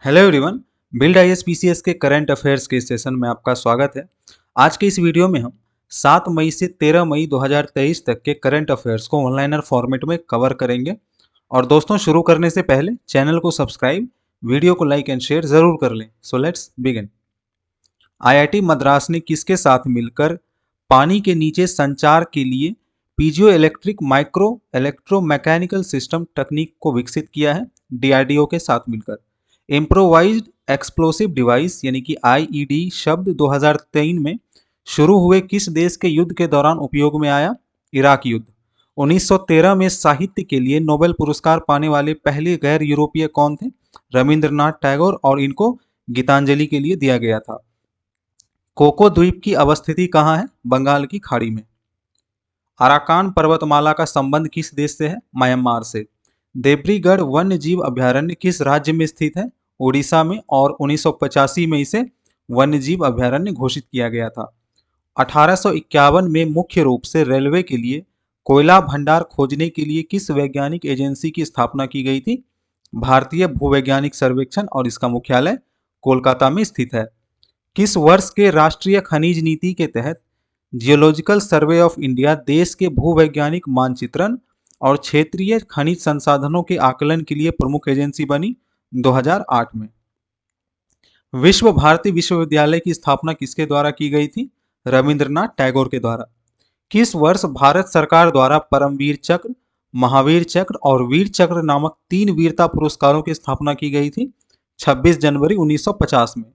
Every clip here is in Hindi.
Hello everyone. बिल्ड आईएसपीसीएस के करंट अफेयर्स के सेशन में आपका स्वागत है। आज के इस वीडियो में हम 7 मई से 13 मई 2023 तक के करंट अफेयर्स को ऑनलाइनर फॉर्मेट में कवर करेंगे। और दोस्तों, शुरू करने से पहले चैनल को सब्सक्राइब, वीडियो को लाइक एंड शेयर जरूर कर लें। So let's begin. IIT Madras ने किसके साथ मिलकर पानी के नीचे संचार के लिए piezo electric micro electromechanical system तकनीक को विकसित किया है? डीआरडीओ के साथ मिलकर। इम्प्रोवाइज्ड एक्सप्लोसिव डिवाइस यानी कि आईईडी शब्द 2003 में शुरू हुए किस देश के युद्ध के दौरान उपयोग में आया? इराक युद्ध। 1913 में साहित्य के लिए नोबेल पुरस्कार पाने वाले पहले गैर यूरोपीय कौन थे? रविंद्रनाथ टैगोर, और इनको गीतांजलि के लिए दिया गया था। कोको द्वीप की अवस्थिति कहाँ है? बंगाल की खाड़ी में। अराकान पर्वतमाला का संबंध किस देश से है? म्यांमार से। देब्रीगढ़ वन्य जीव अभयारण्य किस राज्य में स्थित है? उड़ीसा में, और 1985 में इसे वन्य जीव अभयारण्य घोषित किया गया था। 1851 में मुख्य रूप से रेलवे के लिए कोयला भंडार खोजने के लिए किस वैज्ञानिक एजेंसी की स्थापना की गई थी? भारतीय भूवैज्ञानिक सर्वेक्षण, और इसका मुख्यालय कोलकाता में स्थित है। किस वर्ष के राष्ट्रीय खनिज नीति के तहत जियोलॉजिकल सर्वे ऑफ इंडिया देश के भूवैज्ञानिक मानचित्रण और क्षेत्रीय खनिज संसाधनों के आकलन के लिए प्रमुख एजेंसी बनी? 2008 में। विश्व भारती विश्वविद्यालय की स्थापना किसके द्वारा की गई थी? रविंद्रनाथ टैगोर के द्वारा। किस वर्ष भारत सरकार द्वारा परमवीर चक्र, महावीर चक्र और वीर चक्र नामक 3 वीरता पुरस्कारों की स्थापना की गई थी? 26 जनवरी 1950 में।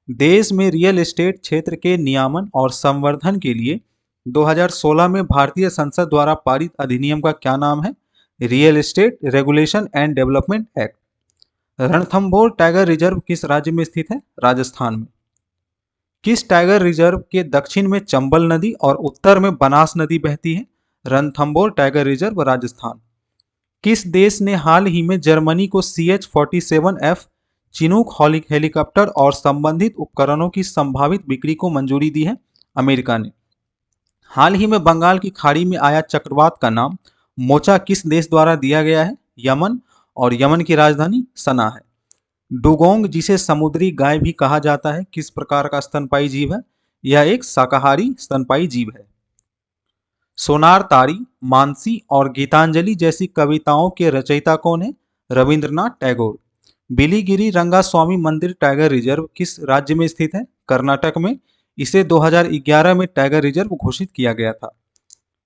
देश में रियल एस्टेट क्षेत्र के नियामन और संवर्धन के लिए 2016 में भारतीय संसद द्वारा पारित अधिनियम का क्या नाम है? Real estate regulation and development act. Ranthambore tiger reserve किस राज्य में स्थित है? राजस्थान में। किस टाइगर रिजर्व के दक्षिण में चंबल नदी और उत्तर में बनास नदी बहती है? Ranthambore tiger reserve, Rajasthan. किस देश ने हाल ही में जर्मनी को CH-47F चिनूक हेलीकॉप्टर और संबंधित उपकरणों की संभावित बिक्री को मंजूरी दी है? अमेरिका ने। हाल ही में बंगाल की खाड़ी में आया चक्रवात का नाम मोचा किस देश द्वारा दिया गया है? यमन, और यमन की राजधानी सना है। डुगोंग, जिसे समुद्री गाय भी कहा जाता है, किस प्रकार का स्तनपायी जीव है? यह एक शाकाहारी स्तनपायी जीव है। सोनार तारी, मानसी और गीतांजलि जैसी कविताओं के रचयिता कौन है? रविंद्रनाथ टैगोर। बिलीगिरी रंगास्वामी मंदिर टाइगर रिजर्व किस राज्य में स्थित है? कर्नाटक में। इसे 2011 में टाइगर रिजर्व घोषित किया गया था।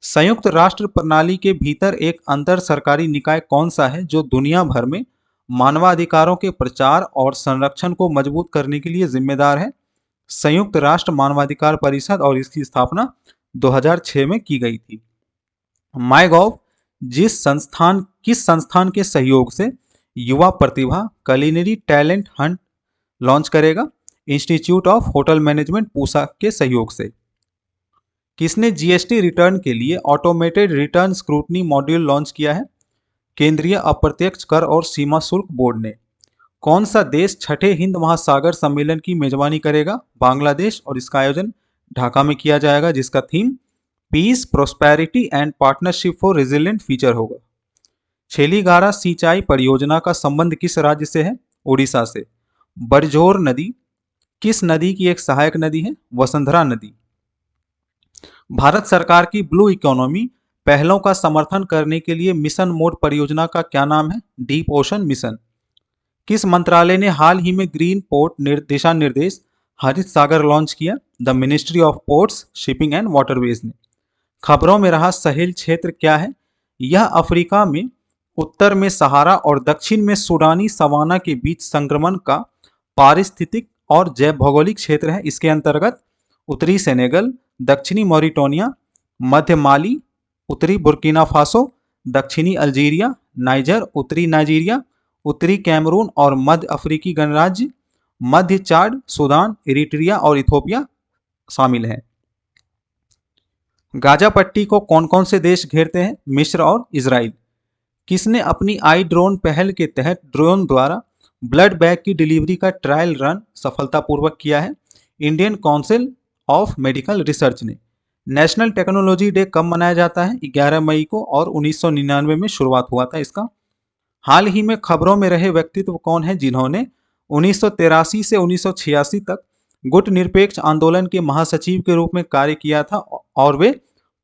संयुक्त राष्ट्र प्रणाली के भीतर एक अंतर सरकारी निकाय कौन सा है जो दुनिया भर में मानवाधिकारों के प्रचार और संरक्षण को मजबूत करने के लिए जिम्मेदार है? संयुक्त राष्ट्र मानवाधिकार परिषद, और इसकी स्थापना 2006 में की गई थी। माईगॉव किस संस्थान के सहयोग से युवा प्रतिभा कलिनरी टैलेंट हंट लॉन्च करेगा? Institute of hotel management Pusa के सहयोग से। किसने जीएसटी रिटर्न के लिए automated return scrutiny module launch किया है? केंद्रीय अप्रत्यक्ष कर और सीमा शुल्क बोर्ड ने। कौन सा देश छठे हिंद महासागर सम्मेलन की मेजबानी करेगा? बांग्लादेश, और इसका आयोजन ढाका में किया जाएगा, जिसका theme peace, prosperity and partnership for resilient future होगा। छेलीगारा सिंचाई परियोजना का संबंध किस राज्य से है? उड़ीसा से। बरझोर नदी किस नदी की एक सहायक नदी है? वसुंधरा नदी। भारत सरकार की ब्लू इकोनॉमी पहलों का समर्थन करने के लिए मिशन मोड परियोजना का क्या नाम है? Deep ocean mission. किस मंत्रालय ने हाल ही में ग्रीन पोर्ट दिशा निर्देश हरित सागर लॉन्च किया? The ministry of ports, shipping and waterways ने। खबरों में रहा सहेल क्षेत्र क्या है? यह अफ्रीका में उत्तर में सहारा और दक्षिण में सूडानी सवाना के बीच संक्रमण का पारिस्थितिक और जैव भौगोलिक क्षेत्र है। इसके अंतर्गत उत्तरी सेनेगल, दक्षिणी मॉरिटानिया, मध्य माली, उत्तरी बुर्किना फासो, दक्षिणी अल्जीरिया, नाइजर, उत्तरी नाइजीरिया, उत्तरी कैमरून और मध्य अफ्रीकी गणराज्य, मध्य चाड, सूडान, इरिट्रिया और इथोपिया शामिल हैं। गाजा पट्टी को कौन कौन से देश घेरते हैं? मिस्र और इजराइल। किसने अपनी आई ड्रोन पहल के तहत ड्रोन द्वारा ब्लड बैग की डिलीवरी का ट्रायल रन सफलतापूर्वक किया है? Indian council of medical research ने। नेशनल टेक्नोलॉजी डे कब मनाया जाता है? 11 मई को, और 1999 में शुरुआत हुआ था इसका। हाल ही में खबरों में रहे व्यक्तित्व कौन है जिन्होंने 1983 से 1986 तक गुट निरपेक्ष आंदोलन के महासचिव के रूप में कार्य किया था और वे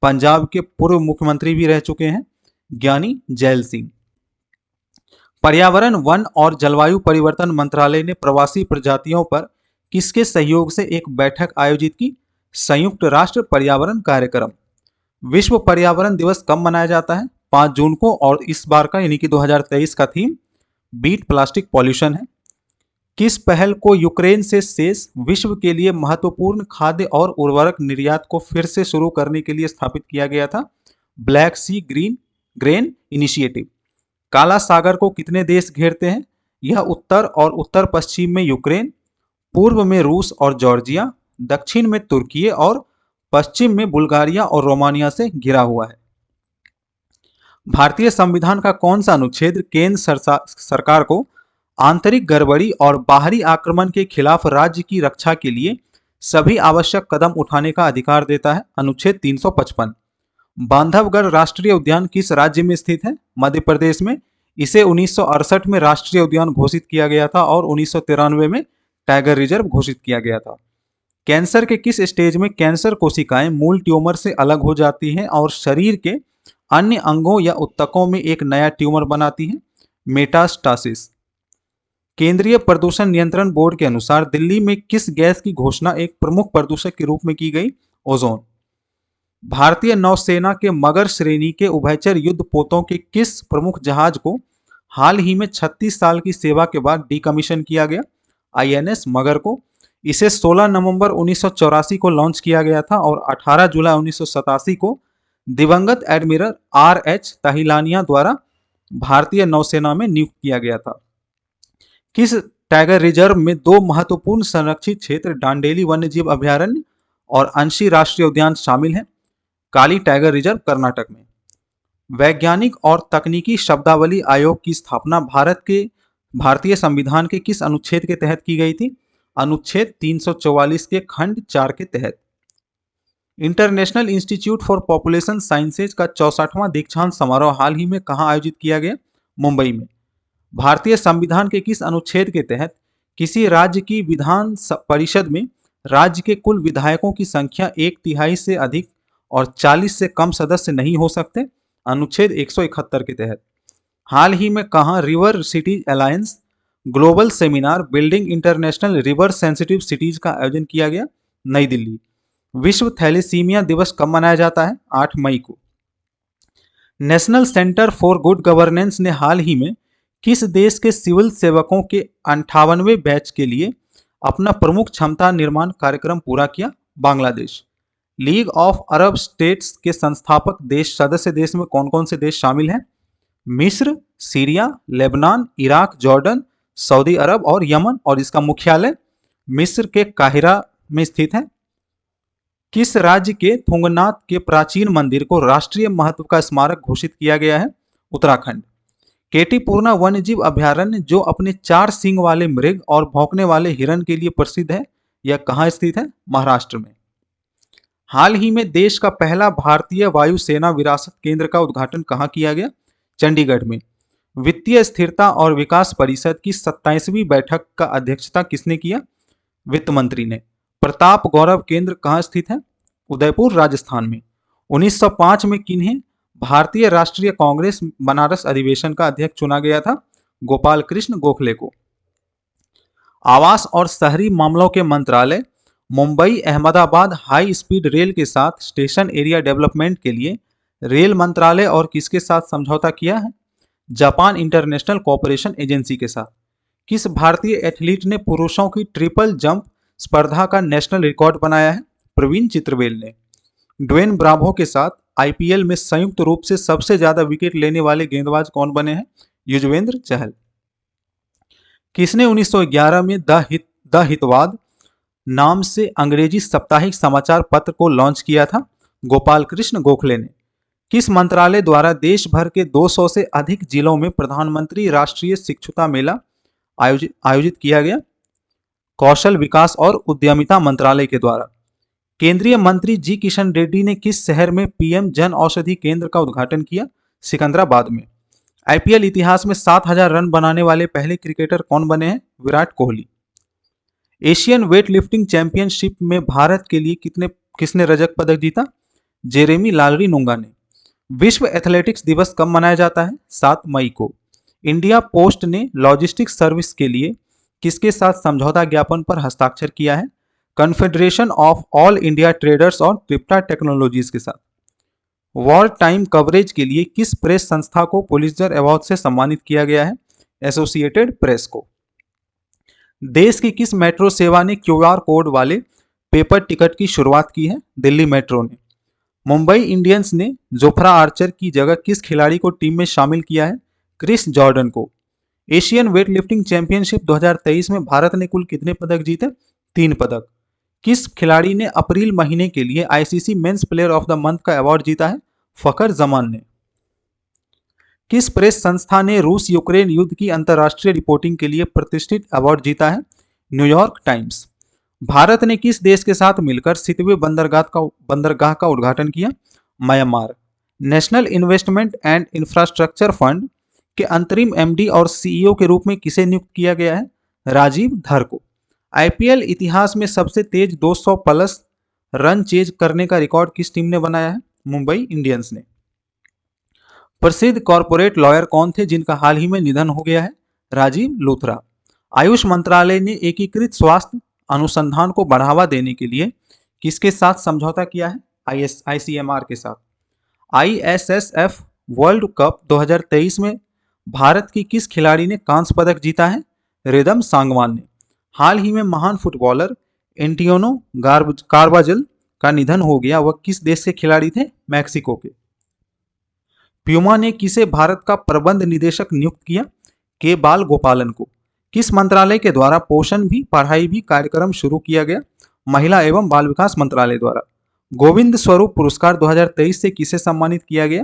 पंजाब के पूर्व मुख्यमंत्री भी रह चुके हैं, ज्ञानी जैल सिंह। पर्यावरण, वन और जलवायु परिवर्तन मंत्रालय ने प्रवासी प्रजातियों पर किसके सहयोग से एक बैठक आयोजित की? संयुक्त राष्ट्र पर्यावरण कार्यक्रम। विश्व पर्यावरण दिवस कब मनाया जाता है? 5 जून को, और इस बार का यानी कि 2023 का थीम बीट प्लास्टिक पॉल्यूशन है। किस पहल को यूक्रेन से शेष विश्व के लिए महत्वपूर्ण खाद्य और उर्वरक निर्यात को फिर से शुरू करने के लिए स्थापित किया गया था? ब्लैक सी ग्रेन इनिशिएटिव। काला सागर को कितने देश घेरते हैं? यह उत्तर और उत्तर पश्चिम में यूक्रेन, पूर्व में रूस और जॉर्जिया, दक्षिण में तुर्की और पश्चिम में बुल्गारिया और रोमानिया से घिरा हुआ है। भारतीय संविधान का कौन सा अनुच्छेद केंद्र सरकार को आंतरिक गड़बड़ी और बाहरी आक्रमण के खिलाफ राज्य की रक्षा के लिए सभी आवश्यक कदम उठाने का अधिकार देता है? अनुच्छेद 355। बांधवगढ़ राष्ट्रीय उद्यान किस राज्य में स्थित है? मध्य प्रदेश में। इसे 1968 में राष्ट्रीय उद्यान घोषित किया गया था और 1993 में टाइगर रिजर्व घोषित किया गया था। कैंसर के किस स्टेज में कैंसर कोशिकाएं मूल ट्यूमर से अलग हो जाती हैं और शरीर के अन्य अंगों या ऊतकों में एक नया ट्यूमर बनाती हैं? मेटास्टासिस। केंद्रीय प्रदूषण नियंत्रण बोर्ड के अनुसार दिल्ली में किस गैस की घोषणा एक प्रमुख प्रदूषक के रूप में की गई? ओजोन। भारतीय नौसेना के मगर श्रेणी के उभयचर युद्ध पोतों के किस प्रमुख जहाज को हाल ही में 36 साल की सेवा के बाद डीकमीशन किया गया? INS मगर को। इसे 16 नवंबर 1984 को लॉन्च किया गया था और 18 जुलाई 1987 को दिवंगत एडमिरल RH तहिलानिया द्वारा भारतीय नौसेना में नियुक्त किया गया था। किस टाइगर रिजर्व में 2 महत्वपूर्ण संरक्षित क्षेत्र डांडेली वन्यजीव अभयारण्य और अंशी राष्ट्रीय उद्यान शामिल हैं? काली टाइगर रिजर्व कर्नाटक में। वैज्ञानिक और तकनीकी शब्दावली आयोग की स्थापना भारतीय संविधान के किस अनुच्छेद के तहत की गई थी? अनुच्छेद 344 के खंड 4 के तहत। International institute for population sciences का 64वां दीक्षांत समारोह हाल ही में कहां आयोजित किया गया? मुंबई में। भारतीय संविधान के किस अनुच्छेद के तहत किसी राज्य की विधान परिषद में राज्य के कुल विधायकों की संख्या 1/3 से अधिक और 40 से कम सदस्य नहीं हो सकते? अनुच्छेद 171 के तहत। हाल ही में कहां river cities alliance global seminar building international river sensitive cities का आयोजन किया गया? नई दिल्ली। विश्व थैलेसीमिया दिवस कब मनाया जाता है? 8 मई को। National centre for good governance ने हाल ही में किस देश के सिविल सेवकों के 58वें बैच के लिए अपना प्रमुख क्षमता निर्माण कार्यक्रम पूरा किया? Bangladesh. League of Arab states के संस्थापक देश सदस्य देश में कौन कौन से देश शामिल हैं? मिस्र, Syria, Lebanon, Iraq, Jordan, Saudi Arab और यमन, और इसका मुख्यालय मिस्र के काहिरा में स्थित है। किस राज्य के थुंगनाथ के प्राचीन मंदिर को राष्ट्रीय महत्व का स्मारक घोषित किया गया है? उत्तराखंड। केटीपूर्णा वन्यजीव अभयारण्य जो अपने 4 सींग वाले मृग और भौंकने वाले हिरण के लिए प्रसिद्ध है, यह कहाँ स्थित है? महाराष्ट्र में। हाल ही में देश का पहला भारतीय वायुसेना विरासत केंद्र का उद्घाटन कहाँ किया गया? चंडीगढ़ में। वित्तीय स्थिरता और विकास परिषद की 27वीं बैठक का अध्यक्षता किसने किया? वित्त मंत्री ने। प्रताप गौरव केंद्र कहाँ स्थित है? उदयपुर, राजस्थान में। 1905 में किन्हें भारतीय राष्ट्रीय कांग्रेस बनारस अधिवेशन का अध्यक्ष चुना गया था? गोपाल कृष्ण गोखले को। आवास और शहरी मामलों के मंत्रालय Mumbai Ahmedabad high speed rail के साथ स्टेशन एरिया डेवलपमेंट के लिए रेल मंत्रालय और किसके साथ समझौता किया है? जापान इंटरनेशनल कोऑपरेशन एजेंसी के साथ। किस भारतीय एथलीट ने पुरुषों की ट्रिपल जंप स्पर्धा का नेशनल रिकॉर्ड बनाया है? प्रवीण चित्रवेल ने। ड्वेन ब्रावो के साथ IPL में संयुक्त रूप से सबसे ज्यादा विकेट लेने वाले गेंदबाज कौन बने हैं? युजवेंद्र चहल। किसने 1911 में द हितवाद नाम से अंग्रेजी साप्ताहिक समाचार पत्र को लॉन्च किया था? गोपाल कृष्ण गोखले ने। किस मंत्रालय द्वारा देश भर के 200 से अधिक जिलों में प्रधानमंत्री राष्ट्रीय शिक्षुता मेला आयोजित किया गया? कौशल विकास और उद्यमिता मंत्रालय के द्वारा। केंद्रीय मंत्री जी किशन रेड्डी ने किस शहर में PM जन औषधि केंद्र का उद्घाटन किया? सिकंदराबाद में। आईपीएल इतिहास में 7,000 रन बनाने वाले पहले क्रिकेटर कौन बने हैं? Virat Kohli. Asian weight lifting championship में भारत के लिए किसने रजत पदक जीता? जेरेमी लालरी-नुंगा ने। विश्व एथलेटिक्स दिवस कब मनाया जाता है? 7 मई को। इंडिया पोस्ट ने लॉजिस्टिक्स सर्विस के लिए किसके साथ समझौता ज्ञापन पर हस्ताक्षर किया है? Confederation of all India traders और ट्रिप्टा टेक्नोलॉजीज के साथ। वॉर टाइम कवरेज के लिए किस प्रेस संस्था को पुलित्जर अवार्ड से सम्मानित किया गया है? एसोसिएटेड प्रेस को। देश की किस मेट्रो सेवा ने क्यूआर कोड वाले पेपर टिकट की शुरुआत की है? दिल्ली मेट्रो ने। मुंबई इंडियंस ने जोफ्रा आर्चर की जगह किस खिलाड़ी को टीम में शामिल किया है? क्रिस जॉर्डन को। एशियन वेट लिफ्टिंग चैंपियनशिप 2023 में भारत ने कुल कितने पदक जीते? 3 पदक। किस खिलाड़ी ने अप्रैल महीने के लिए ICC men's player of the month का अवार्ड जीता है? फखर जमान ने। किस प्रेस संस्था ने रूस यूक्रेन युद्ध की अंतर्राष्ट्रीय रिपोर्टिंग के लिए प्रतिष्ठित अवार्ड जीता है? New York times. भारत ने किस देश के साथ मिलकर सितवे बंदरगाह का उद्घाटन किया? Myanmar. National investment and infrastructure fund के अंतरिम एमडी और सीईओ के रूप में किसे नियुक्त किया गया है? राजीव धर को। आईपीएल इतिहास में सबसे तेज 200 प्लस रन चेज करने का रिकॉर्ड किस टीम ने बनाया है? मुंबई इंडियंस ने। प्रसिद्ध कॉरपोरेट लॉयर कौन थे जिनका हाल ही में निधन हो गया है? राजीव लूथरा। आयुष मंत्रालय ने एकीकृत स्वास्थ्य अनुसंधान को बढ़ावा देने के लिए किसके साथ समझौता किया है? आईसीएमआर के साथ। आईएसएसएफ वर्ल्ड कप 2023 में भारत की किस खिलाड़ी ने कांस्य पदक जीता है? रिदम सांगवान ने। हाल ही में महान फुटबॉलर एंटियोनो कार्बाजल का निधन हो गया, वह किस देश के खिलाड़ी थे? मैक्सिको के। प्यूमा ने किसे भारत का प्रबंध निदेशक नियुक्त किया? के बाल गोपालन को। किस मंत्रालय के द्वारा पोषण भी पढ़ाई भी कार्यक्रम शुरू किया गया? महिला एवं बाल विकास मंत्रालय द्वारा। गोविंद स्वरूप पुरस्कार 2023 से किसे सम्मानित किया गया?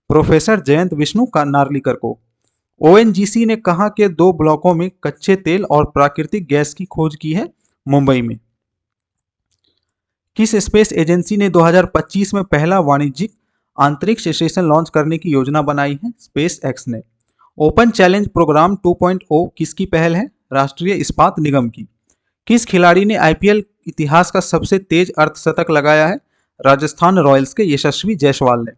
प्रोफेसर जयंत विष्णु का नार्लिकर को। ओएनजीसी ने कहा कि 2 ब्लॉकों में कच्चे तेल और प्राकृतिक गैस की खोज की है? मुंबई में। किस स्पेस एजेंसी ने 2025 में पहला वाणिज्यिक अंतरिक्ष स्टेशन लॉन्च करने की योजना बनाई है? स्पेस एक्स ने। ओपन चैलेंज प्रोग्राम 2.0 किसकी पहल है? राष्ट्रीय इस्पात निगम की। किस खिलाड़ी ने आईपीएल इतिहास का सबसे तेज अर्धशतक लगाया है? राजस्थान रॉयल्स के यशस्वी जायसवाल ने।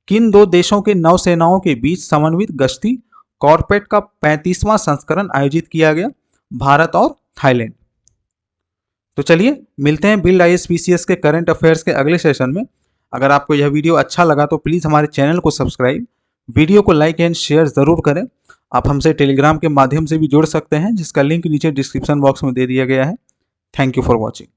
किन 2 देशों के नौसेनाओं के बीच समन्वित गश्ती कॉर्पेट का 35वां संस्करण आयोजित किया गया? भारत और थाईलैंड। तो चलिए मिलते हैं बिल्ड आईएएस पीसीएस के करंट अफेयर्स के अगले सेशन में। अगर आपको यह वीडियो अच्छा लगा तो प्लीज़ हमारे चैनल को सब्सक्राइब, वीडियो को लाइक एंड शेयर ज़रूर करें। आप हमसे टेलीग्राम के माध्यम से भी जुड़ सकते हैं, जिसका लिंक नीचे डिस्क्रिप्शन बॉक्स में दे दिया गया है। Thank you for watching.